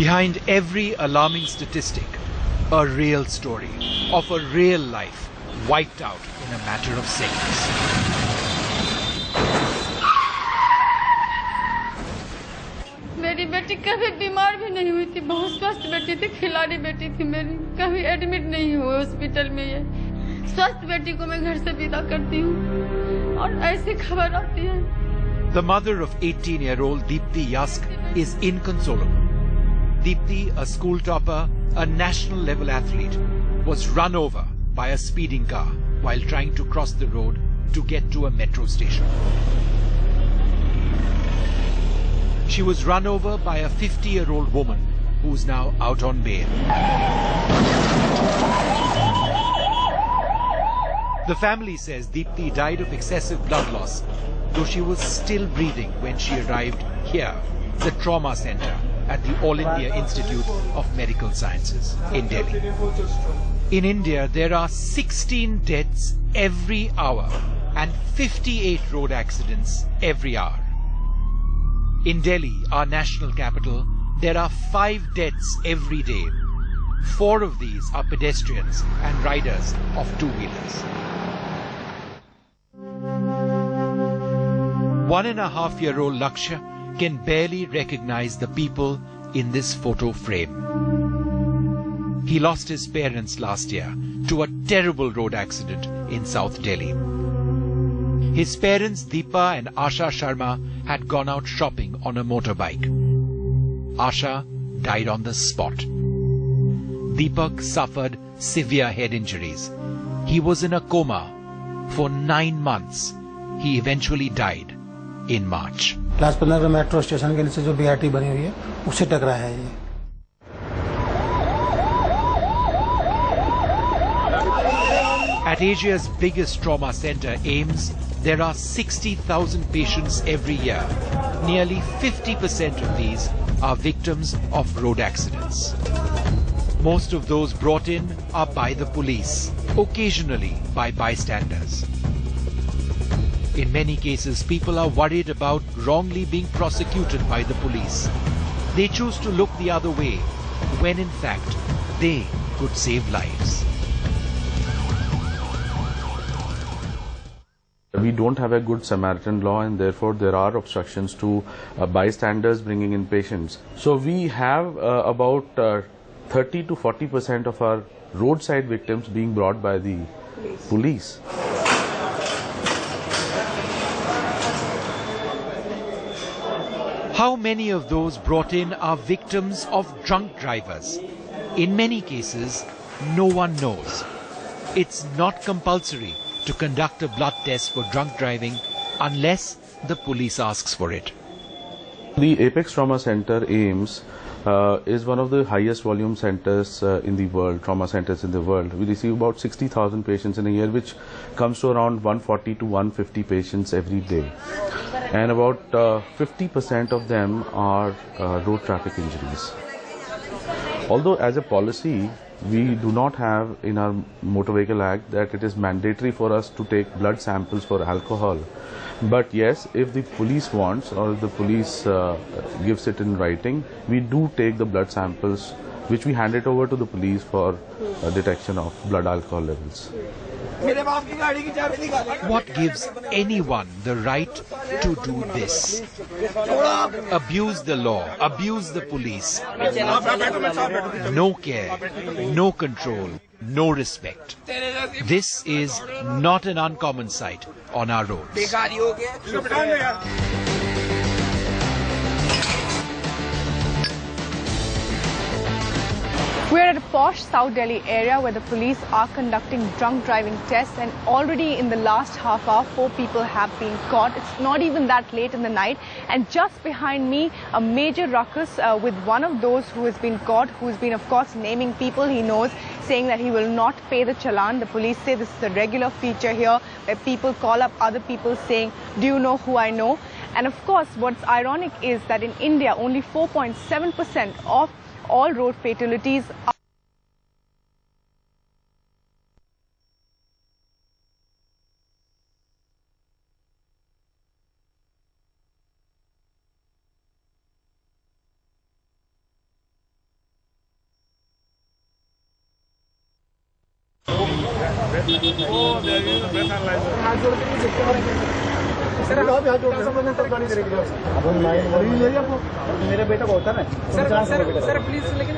Behind every alarming statistic, a real story of a real life wiped out in a matter of seconds. मेरी बेटी कभी बीमार भी नहीं हुई थी, बहुत स्वस्थ बेटी थी, खिलाड़ी बेटी थी मेरी, कभी एडमिट नहीं हुई हॉस्पिटल में। ये स्वस्थ बेटी को मैं घर से विदा करती हूँ और ऐसी खबर आती है। The mother of 18-year-old Deepti Yask is inconsolable. Deepti, a school topper, a national level athlete, was run over by a speeding car while trying to cross the road to get to a metro station. She was run over by a 50-year-old woman who's now out on bail. The family says Deepti died of excessive blood loss, though she was still breathing when she arrived here, the trauma center at the All India Institute of Medical Sciences in Delhi. In India, there are 16 deaths every hour and 58 road accidents every hour. In Delhi, our national capital, there are 5 deaths every day. 4 of these are pedestrians and riders of two-wheelers. 1.5-year-old Lakshya can barely recognize the people in this photo frame. He lost his parents last year to a terrible road accident in South Delhi. His parents, Deepa and Asha Sharma, had gone out shopping on a motorbike. Asha died on the spot. Deepak suffered severe head injuries. He was in a coma for 9 months. He eventually died in March. Class 15 metro station के नीचे जो BRT बनी हुई है उससे टकराया है ये। At Asia's biggest trauma center, AIIMS, there are 60,000 patients every year. Nearly 50% of these are victims of road accidents. Most of those brought in are by the police, occasionally by bystanders. In many cases, people are worried about wrongly being prosecuted by the police. They choose to look the other way, when in fact, they could save lives. We don't have a good Samaritan law, and therefore there are obstructions to bystanders bringing in patients. So we have about 30 to 40% of our roadside victims being brought by the police. How many of those brought in are victims of drunk drivers? In many cases, no one knows. It's not compulsory to conduct a blood test for drunk driving unless the police asks for it. The Apex Trauma Center, AIIMS, is one of the highest volume centers in the world, trauma centers in the world. We receive about 60,000 patients in a year, which comes to around 140 to 150 patients every day. And about 50% of them are road traffic injuries. Although as a policy, we do not have in our Motor Vehicle Act that it is mandatory for us to take blood samples for alcohol. But yes, if the police wants or if the police gives it in writing, we do take the blood samples, which we hand it over to the police for detection of blood alcohol levels. What gives anyone the right to do this? Abuse the law, abuse the police. No care, no control, no respect. This is not an uncommon sight on our roads. We're at a posh South Delhi area where the police are conducting drunk driving tests, and already in the last half hour, 4 people have been caught. It's not even that late in the night, and just behind me, a major ruckus with one of those who has been caught, who's been, of course, naming people he knows, saying that he will not pay the challan. The police say this is a regular feature here, where people call up other people saying, "Do you know who I know?" And of course, what's ironic is that in India, only 4.7% of all road fatalities are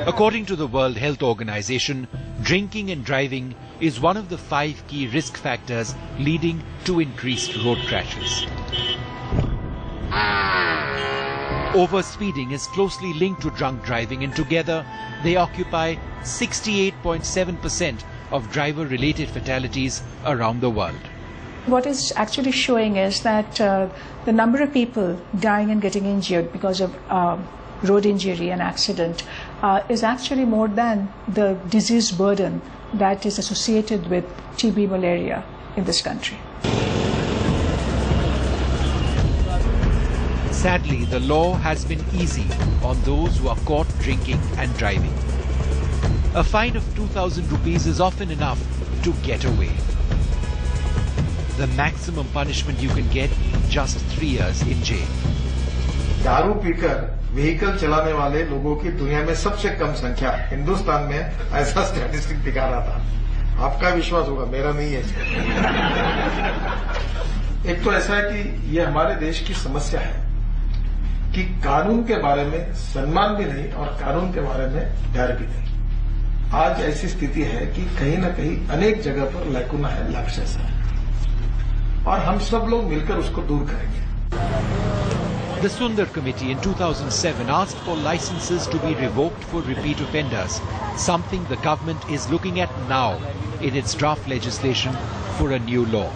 According to the World Health Organization, drinking and driving is one of the 5 key risk factors leading to increased road crashes. Overspeeding is closely linked to drunk driving, and together they occupy 68.7% of driver-related fatalities around the world. What is actually showing is that the number of people dying and getting injured because of road injury and accident is actually more than the disease burden that is associated with TB malaria in this country. Sadly, the law has been easy on those who are caught drinking and driving. A fine of 2,000 rupees is often enough to get away. The maximum punishment you can get, just 3 years in jail. दारू पीकर vehicle चलाने वाले लोगों की दुनिया में सबसे कम संख्या है। हिंदुस्तान में ऐसा स्टैटिस्टिक दिखा रहा था। आपका विश्वास होगा, मेरा नहीं है। एक तो ऐसा है कि ये हमारे देश की समस्या है कि कानून के बारे में सम्मान भी नहीं और कानून के बारे में डर भी नहीं। आज ऐसी स्थिति है कि कहीं न कहीं अनेक जगह पर लैकुना है, लाक्षस है, और हम सब लोग मिलकर उसको दूर करेंगे। The Sundar Committee in 2007 asked for licenses to be revoked for repeat offenders, something the government is looking at now in its draft legislation for a new law.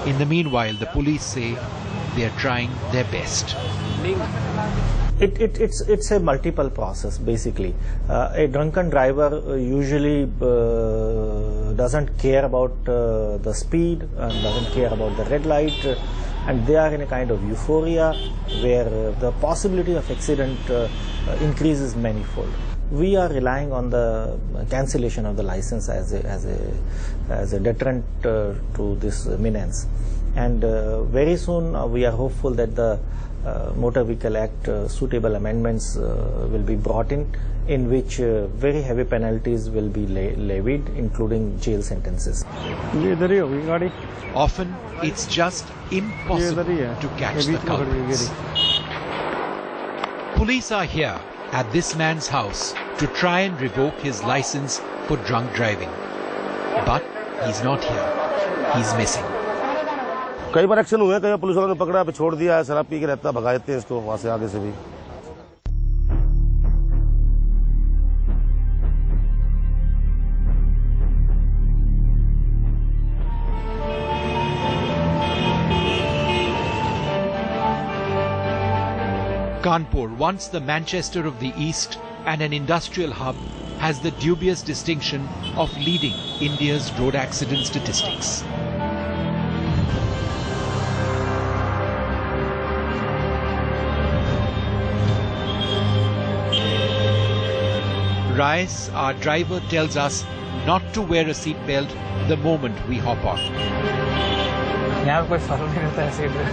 In the meanwhile, the police say they are trying their best. It's a multiple process basically. A drunken driver usually doesn't care about the speed and doesn't care about the red light, and they are in a kind of euphoria where the possibility of accident increases manifold. We are relying on the cancellation of the license as a deterrent to this menace, and very soon we are hopeful that the Motor Vehicle Act suitable amendments will be brought in which very heavy penalties will be levied, including jail sentences. Often, it's just impossible to catch the culprits. Police are here at this man's house to try and revoke his license for drunk driving. But he's not here. He's missing. कई बार action हुए, कई police वालों ने पकड़ा, पे छोड़ दिया है, शराब पी के रहता, भगा देते हैं इसको वहां से आगे से भी। Kanpur, once the Manchester of the East and an industrial hub, has the dubious distinction of leading India's road accident statistics. Rais, our driver, tells us not to wear a seat belt the moment we hop on. यहाँ कोई फर्क नहीं रहता है seat पे।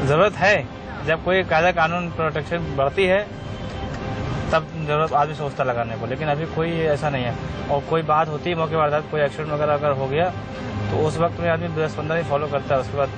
जरूरत है, जब कोई कायदा कानून प्रोटेक्शन बढ़ती है तब जरूरत आदमी सोचता लगाने को, लेकिन अभी कोई ऐसा नहीं है। और कोई बात होती है मौके वारदात, कोई एक्सीडेंट वगैरह अगर हो गया तो उस वक्त में आदमी 10-15 ही फॉलो करता है, उसके बाद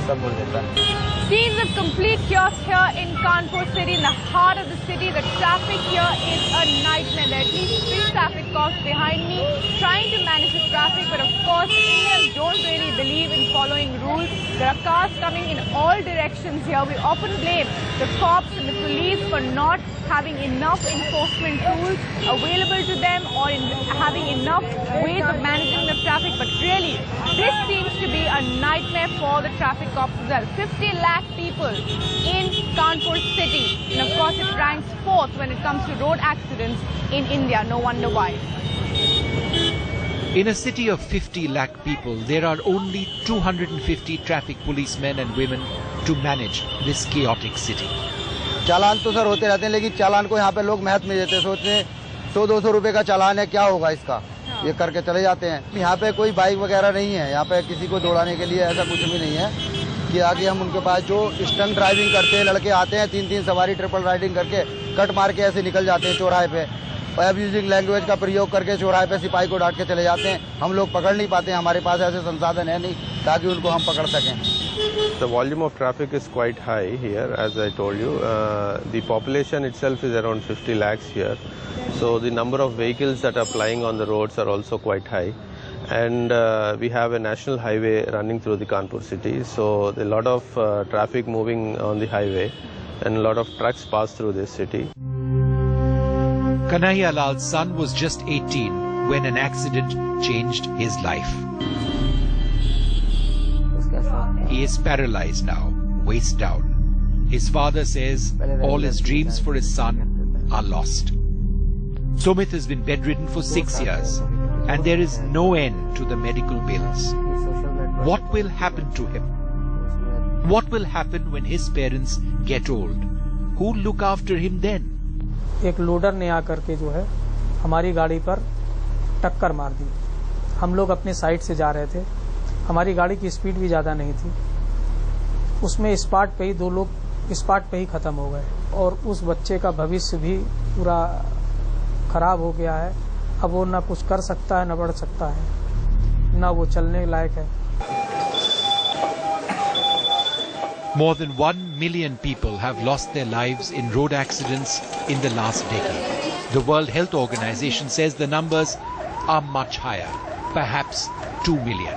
सब भूल जाता है। Scenes of complete chaos here in Kanpur city, in the heart of the city. The traffic here is a nightmare. There are at least 3 traffic cops behind me trying to manage the traffic, but of course Indians don't really believe in following rules. There are cars coming in all directions here. We often blame the cops and the police for not having enough enforcement tools available to them or in having enough ways of managing the traffic, but really this seems to be a nightmare for the traffic cops as well. 50 lakh people in Kanpur city, and of course it ranks 4th when it comes to road accidents in India. No wonder why. In a city of 50 lakh people, there are only 250 traffic policemen and women to manage this chaotic city. चालान तो sir होते रहते हैं, लेकिन चालान को यहाँ पे लोग महत्व नहीं देते, सोचते हैं 100-200 रुपए का चालान है, क्या होगा इसका, ये करके चले जाते हैं। यहाँ पे कोई बाइक वगैरह नहीं है, यहाँ पे किसी को दौड़ाने के लिए ऐसा कुछ भी नहीं है कि आगे हम उनके पास जो स्टंट ड्राइविंग करते हैं लड़के आते हैं, 3-3 सवारी ट्रिपल राइडिंग करके कट मार के ऐसे निकल जाते हैं चौराहे पे, अब्यूजिंग लैंग्वेज का प्रयोग करके चौराहे पे सिपाही को डांट के चले जाते हैं। हम लोग पकड़ नहीं पाते हैं, हमारे पास ऐसे संसाधन है नहीं ताकि उनको हम पकड़ सकें। The volume of traffic is quite high here, as I told you. The population itself is around 50 lakhs here. So the number of vehicles that are plying on the roads are also quite high. And we have a national highway running through the Kanpur city. So there are a lot of traffic moving on the highway and a lot of trucks pass through this city. Kanhaiya Lal's son was just 18 when an accident changed his life. He is paralyzed now, waist down. His father says all his dreams for his son are lost. Sumit has been bedridden for 6 years and there is no end to the medical bills. What will happen to him? What will happen when his parents get old? Who will look after him then? एक loader ने आकर के जो है हमारी गाड़ी पर टक्कर मार दी। हम लोग अपने साइड से जा रहे थे, हमारी गाड़ी की स्पीड भी ज़्यादा नहीं थी। उसमें स्पॉट पे ही 2 लोग स्पॉट पे ही खत्म हो गए और उस बच्चे का भविष्य भी पूरा खराब हो गया है। अब वो ना कुछ कर सकता है, ना बढ़ सकता है, ना वो चलने लायक है। More than 1 million people have lost their lives in road accidents in the last decade. The World Health Organization says the numbers are much higher, perhaps 2 million.